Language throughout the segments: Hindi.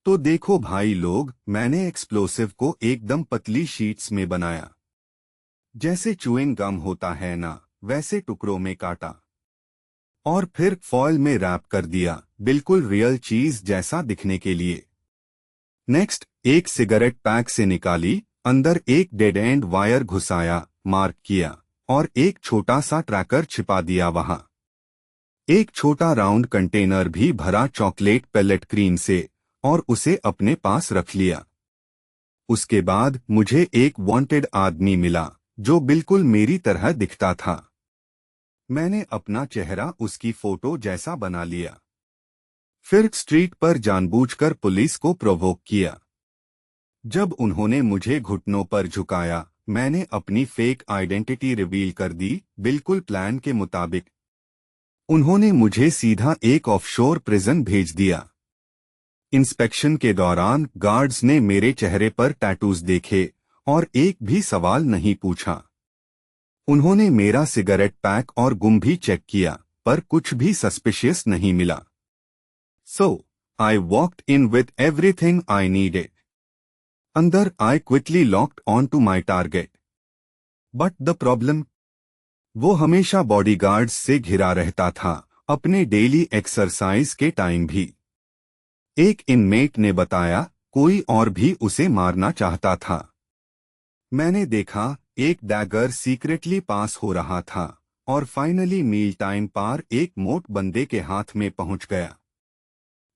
तो देखो भाई लोग, मैंने एक्सप्लोसिव को एकदम पतली शीट्स में बनाया। जैसे च्युइंग गम होता है ना, वैसे टुकड़ों में काटा और फिर फॉयल में रैप कर दिया, बिल्कुल रियल चीज जैसा दिखने के लिए। नेक्स्ट, एक सिगरेट पैक से निकाली, अंदर एक डेड एंड वायर घुसाया, मार्क किया और एक छोटा सा ट्रैकर छिपा दिया वहां। एक छोटा राउंड कंटेनर भी भरा चॉकलेट पेलेट क्रीम से और उसे अपने पास रख लिया। उसके बाद मुझे एक वांटेड आदमी मिला जो बिल्कुल मेरी तरह दिखता था। मैंने अपना चेहरा उसकी फोटो जैसा बना लिया। फिर स्ट्रीट पर जानबूझकर पुलिस को प्रोवोक किया। जब उन्होंने मुझे घुटनों पर झुकाया, मैंने अपनी फेक आइडेंटिटी रिवील कर दी, बिल्कुल प्लान के मुताबिक। उन्होंने मुझे सीधा एक ऑफशोर प्रिजन भेज दिया। इंस्पेक्शन के दौरान गार्ड्स ने मेरे चेहरे पर टैटूज देखे और एक भी सवाल नहीं पूछा। उन्होंने मेरा सिगरेट पैक और गुम भी चेक किया, पर कुछ भी सस्पिशियस नहीं मिला। So, I walked in with everything I needed. अंदर I quickly locked on to my target. But the problem? वो हमेशा बॉडीगार्ड्स से घिरा रहता था, अपने डेली एक्सरसाइज के टाइम भी। एक इनमेट ने बताया, कोई और भी उसे मारना चाहता था। मैंने देखा, एक डैगर सीक्रेटली पास हो रहा था और फाइनली मील टाइम पार एक मोट बंदे के हाथ में पहुंच गया।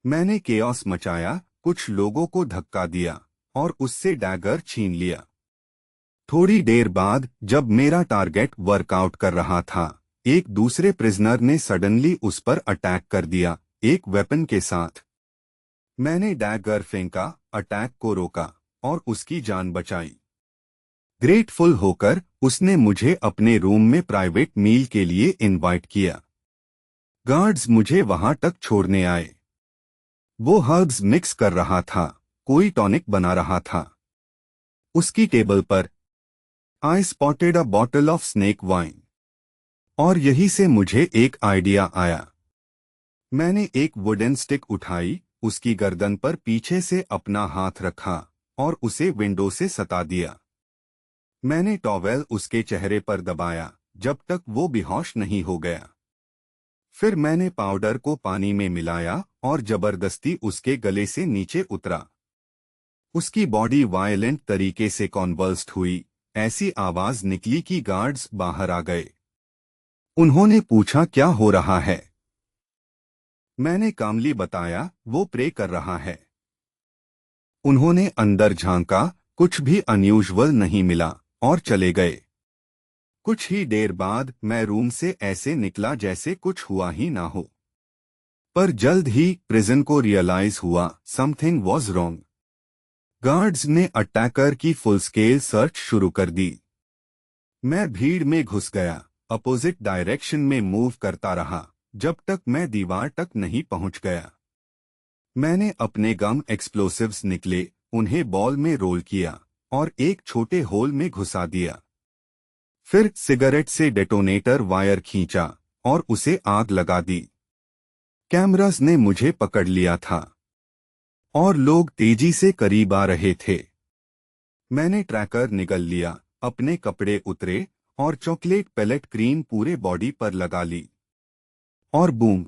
मैंने केओस मचाया, कुछ लोगों को धक्का दिया और उससे डैगर छीन लिया। थोड़ी देर बाद जब मेरा टारगेट वर्कआउट कर रहा था, एक दूसरे प्रिजनर ने सडनली उस पर अटैक कर दिया, एक वेपन के साथ। मैंने डैगर फेंका, अटैक को रोका और उसकी जान बचाई। ग्रेटफुल होकर उसने मुझे अपने रूम में प्राइवेट मील के लिए इनवाइट किया। गार्ड्स मुझे वहां तक छोड़ने आए। वो हर्ब्स मिक्स कर रहा था, कोई टॉनिक बना रहा था। उसकी टेबल पर आई spotted a bottle of snake wine. और यही से मुझे एक आइडिया आया। मैंने एक वुडन स्टिक उठाई, उसकी गर्दन पर पीछे से अपना हाथ रखा और उसे विंडो से सता दिया। मैंने टॉवेल उसके चेहरे पर दबाया जब तक वो बेहोश नहीं हो गया। फिर मैंने पाउडर को पानी में मिलाया और जबरदस्ती उसके गले से नीचे उतरा। उसकी बॉडी वायलेंट तरीके से कॉन्वल्स्ड हुई, ऐसी आवाज निकली कि गार्ड्स बाहर आ गए। उन्होंने पूछा क्या हो रहा है। मैंने कामली बताया, वो प्रे कर रहा है। उन्होंने अंदर झांका, कुछ भी अनयूजुअल नहीं मिला और चले गए। कुछ ही देर बाद मैं रूम से ऐसे निकला जैसे कुछ हुआ ही ना हो। पर जल्द ही प्रिजन को रियलाइज हुआ समथिंग वॉज रॉन्ग। गार्ड्स ने अटैकर की फुल स्केल सर्च शुरू कर दी। मैं भीड़ में घुस गया, अपोजिट डायरेक्शन में मूव करता रहा जब तक मैं दीवार तक नहीं पहुंच गया। मैंने अपने गम एक्सप्लोसिव्स निकले, उन्हें बॉल में रोल किया और एक छोटे होल में घुसा दिया। फिर सिगरेट से डेटोनेटर वायर खींचा और उसे आग लगा दी। कैमरास ने मुझे पकड़ लिया था और लोग तेजी से करीब आ रहे थे। मैंने ट्रैकर निगल लिया, अपने कपड़े उतरे और चॉकलेट पेलेट क्रीम पूरे बॉडी पर लगा ली। और बूम!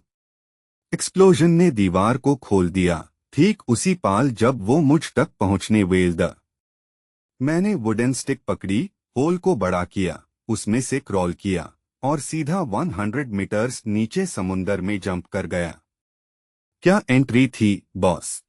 एक्सप्लोजन ने दीवार को खोल दिया, ठीक उसी पाल जब वो मुझ तक पहुंचने वेल द। मैंने वुडन स्टिक पकड़ी, होल को बड़ा किया, उसमें से क्रॉल किया और सीधा 100 मीटर्स नीचे समुंदर में जंप कर गया। क्या एंट्री थी, बॉस।